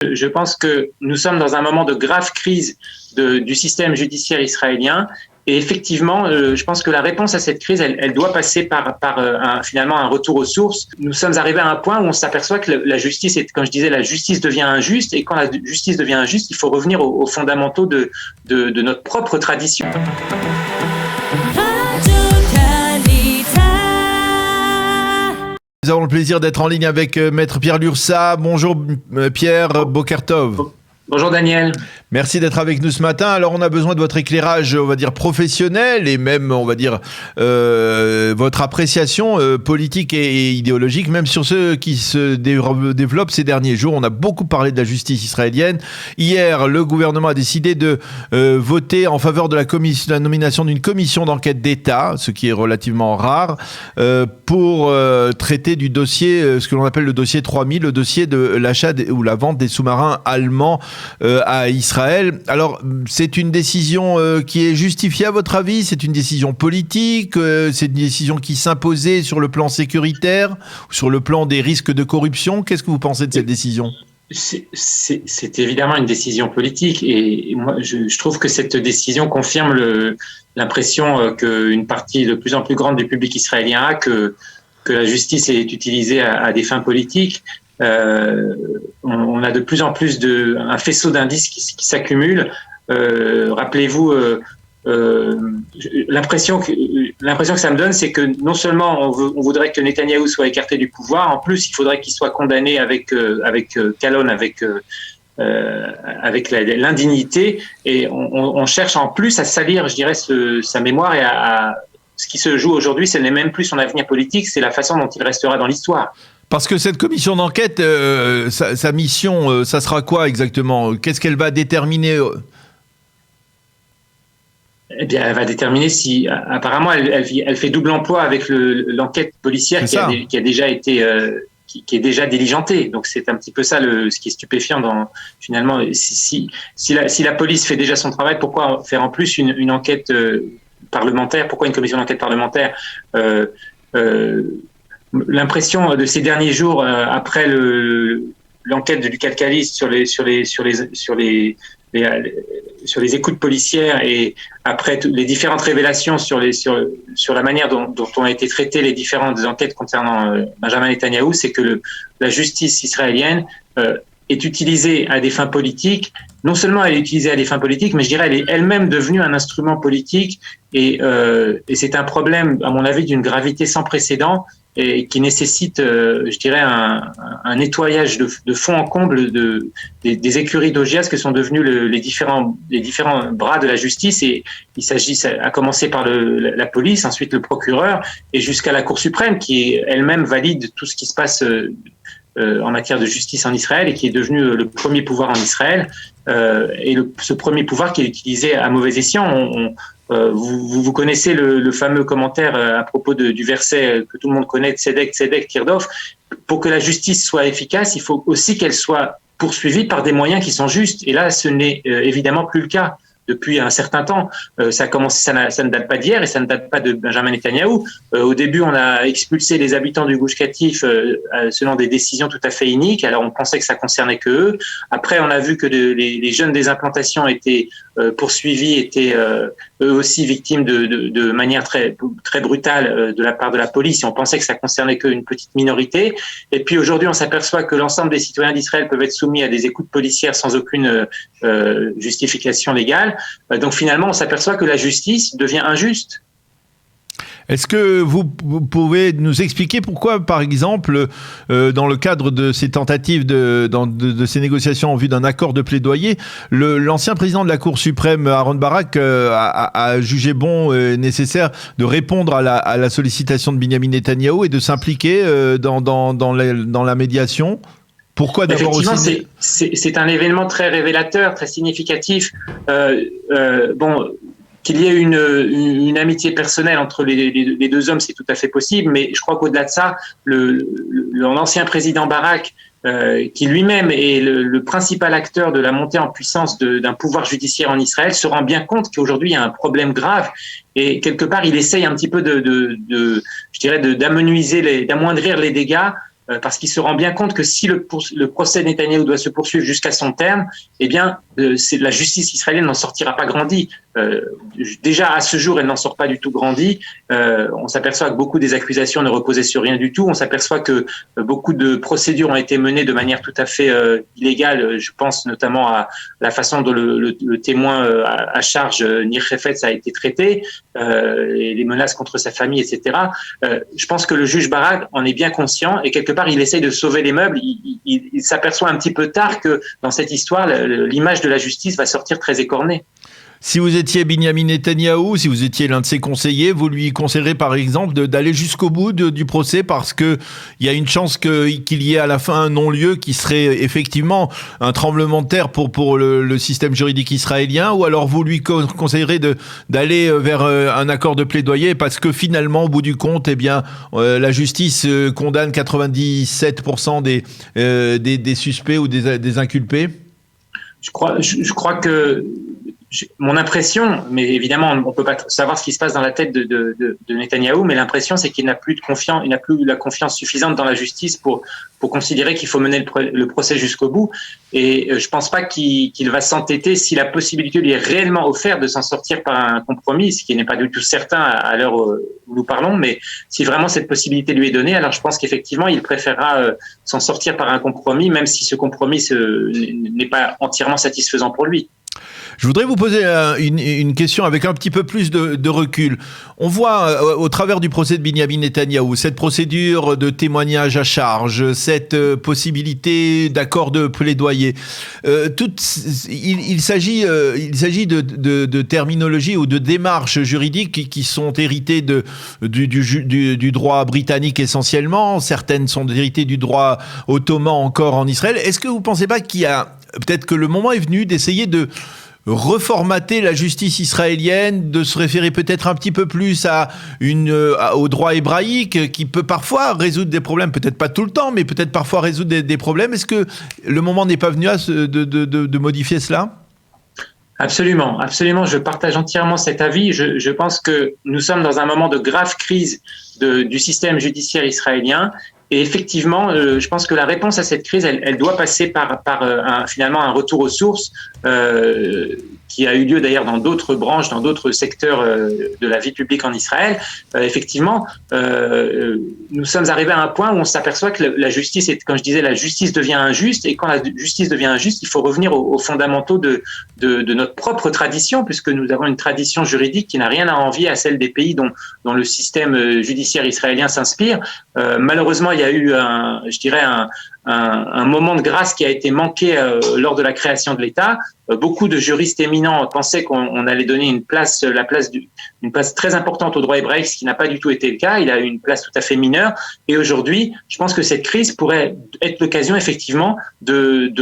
Je pense que nous sommes dans un moment de grave crise du système judiciaire israélien. Et effectivement, je pense que la réponse à cette crise, elle doit passer par finalement un retour aux sources. Nous sommes arrivés à un point où on s'aperçoit que la justice, comme je disais, la justice devient injuste. Et quand la justice devient injuste, il faut revenir aux fondamentaux de notre propre tradition. Nous avons le plaisir d'être en ligne avec Maître Pierre Lursa. Bonjour Pierre, Boker Tov. Bonjour Daniel. Merci d'être avec nous ce matin. Alors on a besoin de votre éclairage, on va dire professionnel et même, on va dire, votre appréciation politique et idéologique, même sur ce qui se développe ces derniers jours. On a beaucoup parlé de la justice israélienne. Hier, le gouvernement a décidé de voter en faveur de la nomination d'une commission d'enquête d'État, ce qui est relativement rare, pour traiter du dossier, ce que l'on appelle le dossier 3000, le dossier de l'achat ou la vente des sous-marins allemands à Israël. Alors, c'est une décision qui est justifiée à votre avis? C'est une décision politique? C'est une décision qui s'imposait sur le plan sécuritaire? Sur le plan des risques de corruption? Qu'est-ce que vous pensez de cette décision? C'est évidemment une décision politique et moi je trouve que cette décision confirme l'impression qu'une partie de plus en plus grande du public israélien a que la justice est utilisée à des fins politiques. On a de plus en plus un faisceau d'indices qui s'accumulent. Rappelez-vous, l'impression que ça me donne, c'est que non seulement on voudrait que Netanyahou soit écarté du pouvoir, en plus il faudrait qu'il soit condamné avec calomnie, avec l'indignité, et on cherche en plus à salir, je dirais, sa mémoire et ce qui se joue aujourd'hui, ce n'est même plus son avenir politique, c'est la façon dont il restera dans l'histoire. Parce que cette commission d'enquête, sa mission, ça sera quoi exactement? Qu'est-ce qu'elle va déterminer? Eh bien, elle va déterminer si, apparemment, elle fait double emploi avec l'enquête policière qui a déjà été, qui est déjà diligentée. Donc, c'est un petit peu ça ce qui est stupéfiant finalement, si la police fait déjà son travail, pourquoi faire en plus une enquête parlementaire? Pourquoi une commission d'enquête parlementaire? L'impression de ces derniers jours, après l'enquête de Lucas Caliste sur les écoutes policières et après les différentes révélations sur la manière dont ont été traitées les différentes enquêtes concernant Benjamin Netanyahou, c'est que la justice israélienne est utilisée à des fins politiques. Non seulement elle est utilisée à des fins politiques, mais je dirais elle est elle-même devenue un instrument politique et c'est un problème, à mon avis, d'une gravité sans précédent et qui nécessite, je dirais, un nettoyage de fond en comble des écuries d'Augias que sont devenus les différents bras de la justice. Et il s'agit, à commencer par la police, ensuite le procureur, et jusqu'à la Cour suprême, qui elle-même valide tout ce qui se passe en matière de justice en Israël et qui est devenu le premier pouvoir en Israël. Et ce premier pouvoir qui est utilisé à mauvais escient. Vous connaissez le fameux commentaire à propos du verset que tout le monde connaît, Tzedek, Tzedek, Tirdof. Pour que la justice soit efficace, il faut aussi qu'elle soit poursuivie par des moyens qui sont justes. Et là, ce n'est évidemment plus le cas depuis un certain temps. Ça ne date pas d'hier et ça ne date pas de Benjamin Netanyahou. Au début, on a expulsé les habitants du Gush Katif selon des décisions tout à fait iniques. Alors, on pensait que ça concernait que eux. Après, on a vu que les jeunes des implantations étaient poursuivis, étaient eux aussi victimes de manière très, très brutale de la part de la police. Et on pensait que ça concernait qu'une petite minorité. Et puis aujourd'hui, on s'aperçoit que l'ensemble des citoyens d'Israël peuvent être soumis à des écoutes policières sans aucune justification légale. Donc finalement, on s'aperçoit que la justice devient injuste. Est-ce que vous pouvez nous expliquer pourquoi, par exemple, dans le cadre de ces tentatives de ces négociations en vue d'un accord de plaidoyer, l'ancien président de la Cour suprême, Aaron Barak, a jugé bon et nécessaire de répondre à la sollicitation de Binyamin Netanyahou et de s'impliquer dans la médiation? Pourquoi d'abord aussi... Effectivement, c'est un événement très révélateur, très significatif. Qu'il y ait une amitié personnelle entre les deux hommes, c'est tout à fait possible, mais je crois qu'au-delà de ça, l'ancien président Barak, qui lui-même est le principal acteur de la montée en puissance d'un pouvoir judiciaire en Israël, se rend bien compte qu'aujourd'hui il y a un problème grave et quelque part il essaye un petit peu d'amoindrir les dégâts parce qu'il se rend bien compte que si le procès de Netanyahou doit se poursuivre jusqu'à son terme, eh bien, la justice israélienne n'en sortira pas grandie. Déjà, à ce jour, elle n'en sort pas du tout grandie. On s'aperçoit que beaucoup des accusations ne reposaient sur rien du tout. On s'aperçoit que beaucoup de procédures ont été menées de manière tout à fait illégale. Je pense notamment à la façon dont le témoin à charge, Nir Hefetz, a été traité, et les menaces contre sa famille, etc. Je pense que le juge Barak en est bien conscient et quelque part, il essaye de sauver les meubles. Il s'aperçoit un petit peu tard que dans cette histoire, l'image de la justice va sortir très écornée. Si vous étiez Binyamin Netanyahou, si vous étiez l'un de ses conseillers, vous lui conseillerez par exemple d'aller jusqu'au bout du procès parce que il y a une chance qu'il y ait à la fin un non-lieu qui serait effectivement un tremblement de terre pour le système juridique israélien, ou alors vous lui conseillerez d'aller vers un accord de plaidoyer parce que finalement au bout du compte, eh bien la justice condamne 97% des suspects ou des inculpés. Je crois que mon impression, mais évidemment on ne peut pas savoir ce qui se passe dans la tête de Netanyahou, mais l'impression c'est qu'il n'a plus de confiance, il n'a plus la confiance suffisante dans la justice pour considérer qu'il faut mener le procès jusqu'au bout. Et je pense pas qu'il va s'entêter si la possibilité lui est réellement offerte de s'en sortir par un compromis, ce qui n'est pas du tout certain à l'heure où nous parlons, mais si vraiment cette possibilité lui est donnée, alors je pense qu'effectivement il préférera s'en sortir par un compromis, même si ce compromis n'est pas entièrement satisfaisant pour lui. Je voudrais vous poser une question avec un petit peu plus de recul. On voit au travers du procès de Binyamin Netanyahou cette procédure de témoignage à charge, cette possibilité d'accord de plaidoyer. Il s'agit de terminologie ou de démarches juridiques qui sont héritées du droit britannique essentiellement. Certaines sont héritées du droit ottoman encore en Israël. Est-ce que vous ne pensez pas qu'il y a peut-être que le moment est venu d'essayer de reformater la justice israélienne, de se référer peut-être un petit peu plus au droit hébraïque qui peut parfois résoudre des problèmes, peut-être pas tout le temps, mais peut-être parfois résoudre des problèmes. Est-ce que le moment n'est pas venu de modifier cela ? Absolument, absolument. Je partage entièrement cet avis. Je pense que nous sommes dans un moment de grave crise du système judiciaire israélien. Et effectivement, je pense que la réponse à cette crise, elle doit passer par finalement un retour aux sources qui a eu lieu d'ailleurs dans d'autres branches, dans d'autres secteurs de la vie publique en Israël. Effectivement, nous sommes arrivés à un point où on s'aperçoit que la justice, comme je disais, la justice devient injuste. Et quand la justice devient injuste, il faut revenir aux fondamentaux de notre propre tradition, puisque nous avons une tradition juridique qui n'a rien à envier à celle des pays dont le système judiciaire israélien s'inspire. Malheureusement, il y a eu un moment de grâce qui a été manqué lors de la création de l'État. Beaucoup de juristes éminents pensaient qu'on allait donner une place très importante au droit hébraïque, ce qui n'a pas du tout été le cas. Il a eu une place tout à fait mineure. Et aujourd'hui, je pense que cette crise pourrait être l'occasion effectivement de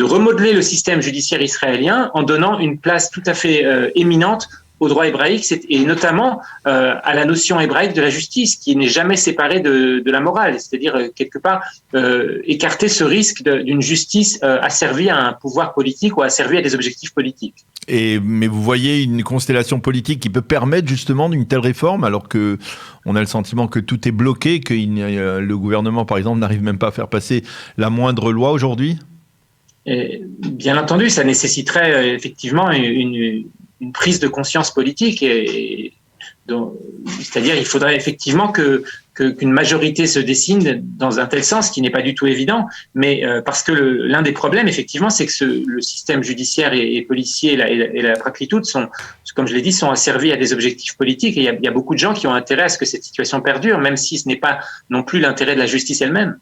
remodeler le système judiciaire israélien en donnant une place tout à fait éminente au droit hébraïque et notamment à la notion hébraïque de la justice qui n'est jamais séparée de la morale, c'est-à-dire quelque part écarter ce risque d'une justice asservie à un pouvoir politique ou asservie à des objectifs politiques. Mais vous voyez une constellation politique qui peut permettre justement d'une telle réforme alors que on a le sentiment que tout est bloqué, que le gouvernement par exemple n'arrive même pas à faire passer la moindre loi aujourd'hui ? Bien entendu, ça nécessiterait effectivement une prise de conscience politique, c'est-à-dire il faudrait effectivement qu'une majorité se dessine dans un tel sens qui n'est pas du tout évident, mais parce que l'un des problèmes effectivement c'est que le système judiciaire et policier et la praklitout sont, comme je l'ai dit, sont asservis à des objectifs politiques et il y a beaucoup de gens qui ont intérêt à ce que cette situation perdure, même si ce n'est pas non plus l'intérêt de la justice elle-même.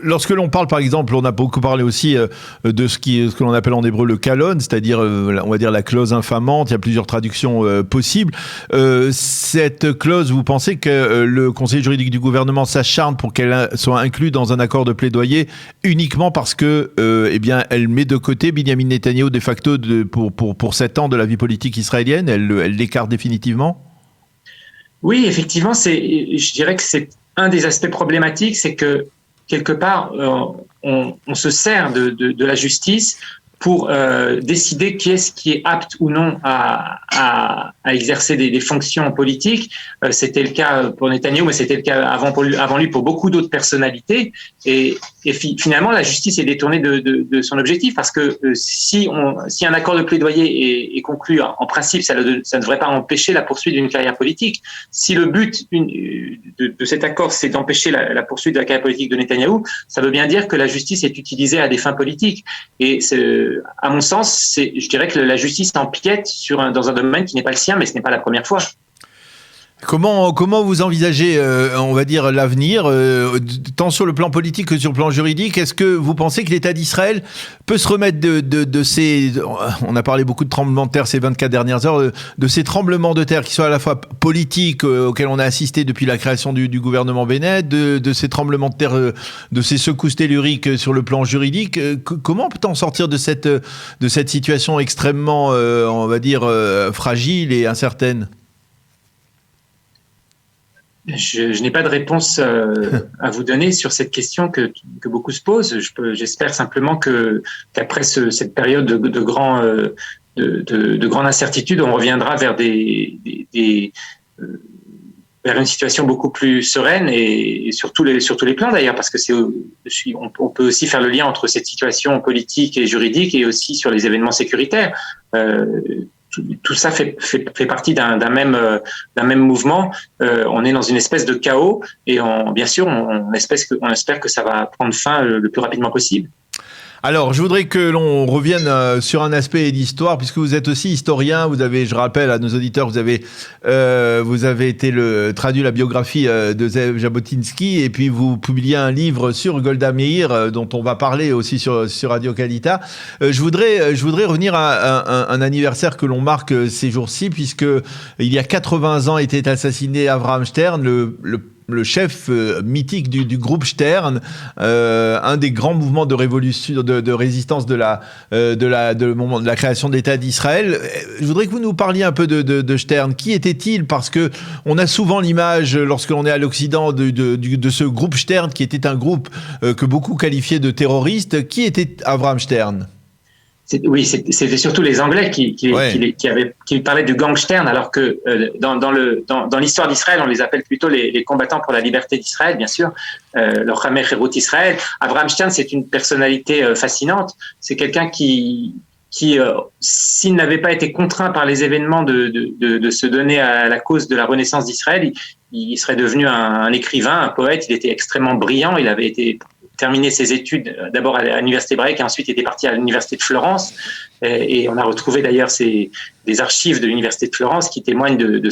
Lorsque l'on parle, par exemple, on a beaucoup parlé aussi de ce que l'on appelle en hébreu le kalon, c'est-à-dire, on va dire, la clause infamante. Il y a plusieurs traductions possibles. Cette clause, vous pensez que le conseiller juridique du gouvernement s'acharne pour qu'elle soit inclue dans un accord de plaidoyer uniquement parce que, eh bien, elle met de côté Binyamin Netanyahou de facto pour 7 ans de la vie politique israélienne. Elle l'écarte définitivement? Oui, effectivement, je dirais que c'est un des aspects problématiques, c'est que quelque part, on se sert de la justice pour décider qui est apte ou non à exercer des fonctions politiques. C'était le cas pour Netanyahou, mais c'était le cas avant lui pour beaucoup d'autres personnalités. Et finalement, la justice est détournée de son objectif, parce que si un accord de plaidoyer est conclu, en principe, ça ne devrait pas empêcher la poursuite d'une carrière politique. Si le but de cet accord, c'est d'empêcher la poursuite de la carrière politique de Netanyahou, ça veut bien dire que la justice est utilisée à des fins politiques. Et à mon sens, je dirais que la justice empiète dans un domaine qui n'est pas le sien, mais ce n'est pas la première fois. Comment vous envisagez, on va dire, l'avenir, tant sur le plan politique que sur le plan juridique? Est-ce que vous pensez que l'État d'Israël peut se remettre de ces... On a parlé beaucoup de tremblements de terre ces 24 dernières heures, de ces tremblements de terre qui sont à la fois politiques, auxquels on a assisté depuis la création du gouvernement Bennett, de ces tremblements de terre, de ces secousses telluriques sur le plan juridique? Comment peut-on sortir de cette situation extrêmement, on va dire, fragile et incertaine? Je n'ai pas de réponse à vous donner sur cette question que beaucoup se posent. J'espère simplement qu'après cette période de grande incertitude, on reviendra vers vers une situation beaucoup plus sereine, et sur tous les plans d'ailleurs, parce que on peut aussi faire le lien entre cette situation politique et juridique, et aussi sur les événements sécuritaires. Tout ça fait partie d'un même mouvement. On est dans une espèce de chaos, et bien sûr, on espère que ça va prendre fin le plus rapidement possible. Alors, je voudrais que l'on revienne sur un aspect d'histoire, puisque vous êtes aussi historien. Je rappelle à nos auditeurs, vous avez traduit la biographie de Zev Jabotinsky, et puis vous publiez un livre sur Golda Meir, dont on va parler aussi sur Radio Kalita. Je voudrais revenir à un anniversaire que l'on marque ces jours-ci, puisque il y a 80 ans était assassiné Avraham Stern, le chef mythique du groupe Stern, un des grands mouvements de révolution, de résistance de la création de l'État d'Israël. Je voudrais que vous nous parliez un peu de Stern. Qui était-il? Parce que on a souvent l'image, lorsque l'on est à l'Occident, de ce groupe Stern, qui était un groupe que beaucoup qualifiaient de terroriste. Qui était Avraham Stern? C'était surtout les Anglais qui parlaient du gang Stern, alors que dans l'histoire d'Israël, on les appelle plutôt les combattants pour la liberté d'Israël, bien sûr, le Chamer Herut Israël. Avraham Stern, c'est une personnalité fascinante. C'est quelqu'un qui s'il n'avait pas été contraint par les événements de se donner à la cause de la renaissance d'Israël, il serait devenu un écrivain, un poète. Il était extrêmement brillant. Il avait terminé ses études d'abord à l'université hébraïque, et ensuite il était parti à l'université de Florence, et on a retrouvé d'ailleurs des archives de l'université de Florence qui témoignent de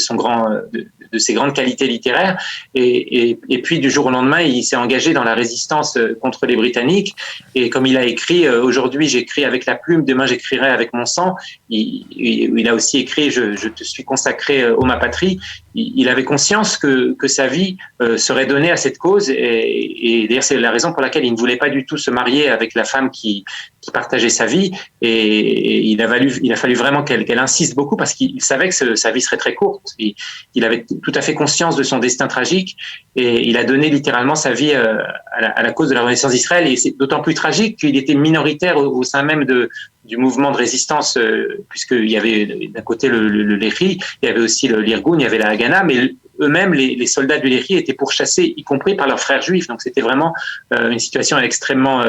ses grandes qualités littéraires, et puis du jour au lendemain il s'est engagé dans la résistance contre les Britanniques, et comme il a écrit aujourd'hui j'écris avec la plume, demain j'écrirai avec mon sang, il a aussi écrit je te suis consacré ô ma patrie. Il avait conscience que sa vie serait donnée à cette cause, et d'ailleurs c'est la raison pour laquelle il ne voulait pas du tout se marier avec la femme qui partageait sa vie, et il a fallu vraiment qu'elle insiste beaucoup, parce qu'il savait que sa vie serait très courte. Il avait tout à fait conscience de son destin tragique, et il a donné littéralement sa vie à la cause de la renaissance d'Israël, et c'est d'autant plus tragique qu'il était minoritaire au sein même du mouvement de résistance, puisqu'il y avait d'un côté le Lehi, il y avait aussi l'Irgun, il y avait la Haganah, mais eux-mêmes, les soldats du Lehi étaient pourchassés, y compris par leurs frères juifs. Donc c'était vraiment une situation extrêmement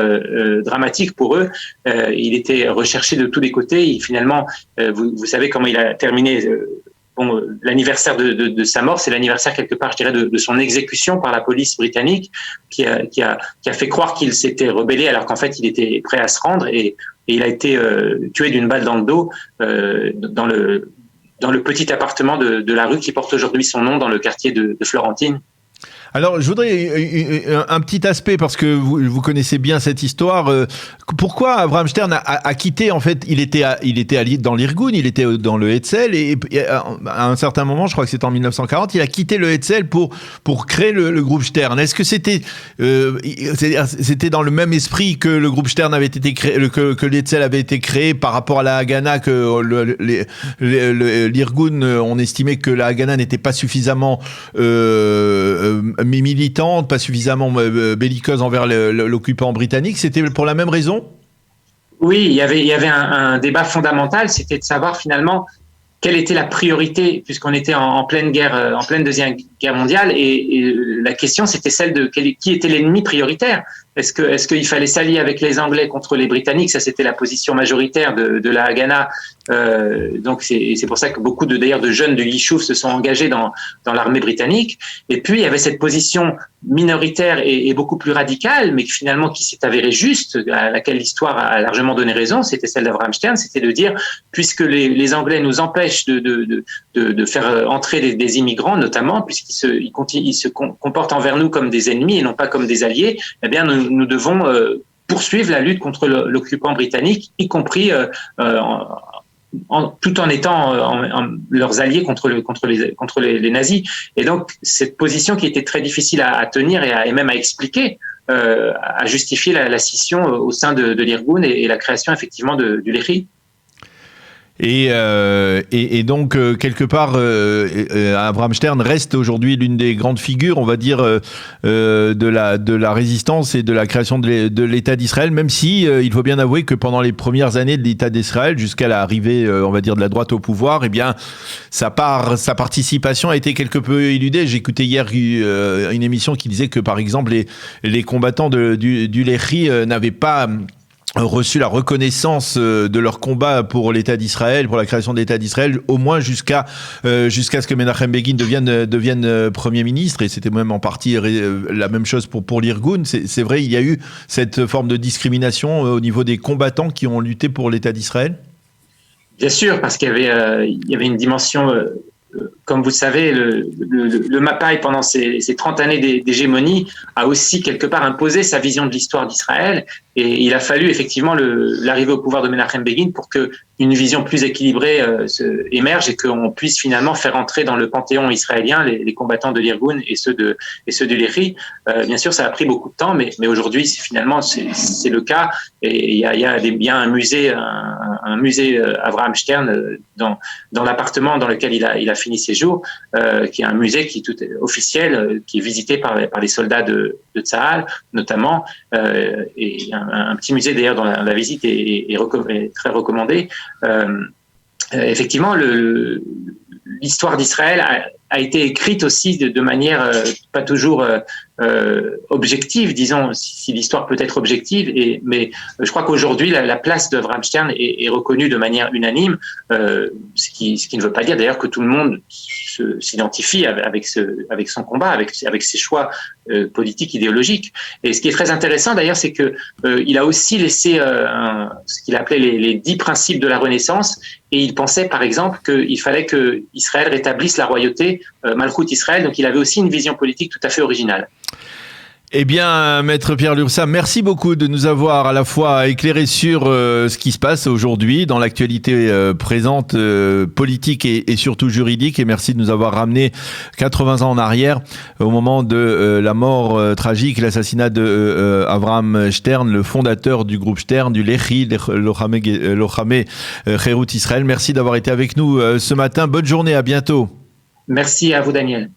dramatique pour eux. Il était recherché de tous les côtés. Et finalement, vous savez comment il a terminé. L'anniversaire de sa mort, c'est l'anniversaire quelque part, je dirais, de son exécution par la police britannique, qui a fait croire qu'il s'était rebellé alors qu'en fait il était prêt à se rendre, et il a été tué d'une balle dans le dos dans le petit appartement de la rue qui porte aujourd'hui son nom dans le quartier de Florentine. Alors, je voudrais un petit aspect, parce que vous connaissez bien cette histoire. Pourquoi Avraham Stern a quitté, en fait, il était dans l'Irgun, il était dans le Hetzel, et à un certain moment, je crois que c'était en 1940, il a quitté le Hetzel pour créer le groupe Stern. Est-ce que c'était dans le même esprit que le groupe Stern avait été créé, que l'Hetzel avait été créé par rapport à la Haganah, que l'Irgun, on estimait que la Haganah n'était pas suffisamment militante, pas suffisamment belliqueuse envers l'occupant britannique? C'était pour la même raison? Oui, il y avait un débat fondamental, c'était de savoir finalement quelle était la priorité, puisqu'on était en pleine guerre, en pleine Deuxième Guerre mondiale, et la question c'était celle de qui était l'ennemi prioritaire. Est-ce qu'il fallait s'allier avec les Anglais contre les Britanniques? Ça, c'était la position majoritaire de la Haganah. Donc c'est pour ça que beaucoup d'ailleurs de jeunes de Yishuv se sont engagés dans l'armée britannique. Et puis il y avait cette position minoritaire et beaucoup plus radicale, mais finalement qui s'est avérée juste, à laquelle l'histoire a largement donné raison. C'était celle d'Abraham Stern, c'était de dire, puisque les Anglais nous empêchent de faire entrer des immigrants, notamment puisqu'ils se comportent envers nous comme des ennemis et non pas comme des alliés, eh bien nous devons poursuivre la lutte contre l'occupant britannique, y compris tout en étant leurs alliés contre les nazis. Et donc cette position qui était très difficile à tenir et même à expliquer a justifié la scission au sein de l'Irgun et la création effectivement du Lehi. Et donc, quelque part, Abraham Stern reste aujourd'hui l'une des grandes figures, on va dire, de la résistance et de la création de l'État d'Israël, même si il faut bien avouer que pendant les premières années de l'État d'Israël, jusqu'à l'arrivée, on va dire, de la droite au pouvoir, eh bien, sa participation a été quelque peu éludée. J'écoutais hier une émission qui disait que, par exemple, les combattants du Lehi n'avaient pas reçu la reconnaissance de leur combat pour l'État d'Israël, pour la création de l'État d'Israël, au moins jusqu'à ce que Menachem Begin devienne Premier ministre, et c'était même en partie la même chose pour l'Irgun. C'est vrai, il y a eu cette forme de discrimination au niveau des combattants qui ont lutté pour l'État d'Israël? Bien sûr, parce qu'il y avait une dimension... comme vous le savez, le Mapai, pendant ces 30 années d'hégémonie, a aussi quelque part imposé sa vision de l'histoire d'Israël. Et il a fallu effectivement l'arrivée au pouvoir de Menachem Begin pour qu'une vision plus équilibrée émerge et qu'on puisse finalement faire entrer dans le panthéon israélien les combattants de l'Irgun et ceux du Lehi. Bien sûr, ça a pris beaucoup de temps, mais aujourd'hui, finalement, c'est le cas. Et il y a un musée Abraham Stern dans l'appartement dans lequel il a fini ses jours, qui est un musée qui est tout officiel, qui est visité par les soldats de Tsahal, notamment, et un petit musée d'ailleurs dont la visite est très recommandée. Effectivement, l'histoire d'Israël a été écrite aussi de manière pas toujours objective, disons, si l'histoire peut être objective, mais je crois qu'aujourd'hui la place d'Abraham Stern est reconnue de manière unanime, ce qui ne veut pas dire d'ailleurs que tout le monde s'identifie avec son combat, avec ses choix politiques, idéologiques. Et ce qui est très intéressant d'ailleurs, c'est que il a aussi laissé ce qu'il appelait les 10 principes de la Renaissance, et il pensait par exemple qu'il fallait que Israël rétablisse la royauté, Malchut Israël, donc il avait aussi une vision politique tout à fait originale. Eh bien, Maître Pierre Lursa, merci beaucoup de nous avoir à la fois éclairé sur ce qui se passe aujourd'hui dans l'actualité présente, politique et surtout juridique, et merci de nous avoir ramené 80 ans en arrière au moment de la mort tragique, l'assassinat de Abraham Stern, le fondateur du groupe Stern, du Lehi, Lochamé Cherut Israël. Merci d'avoir été avec nous ce matin. Bonne journée, à bientôt. Merci à vous, Daniel.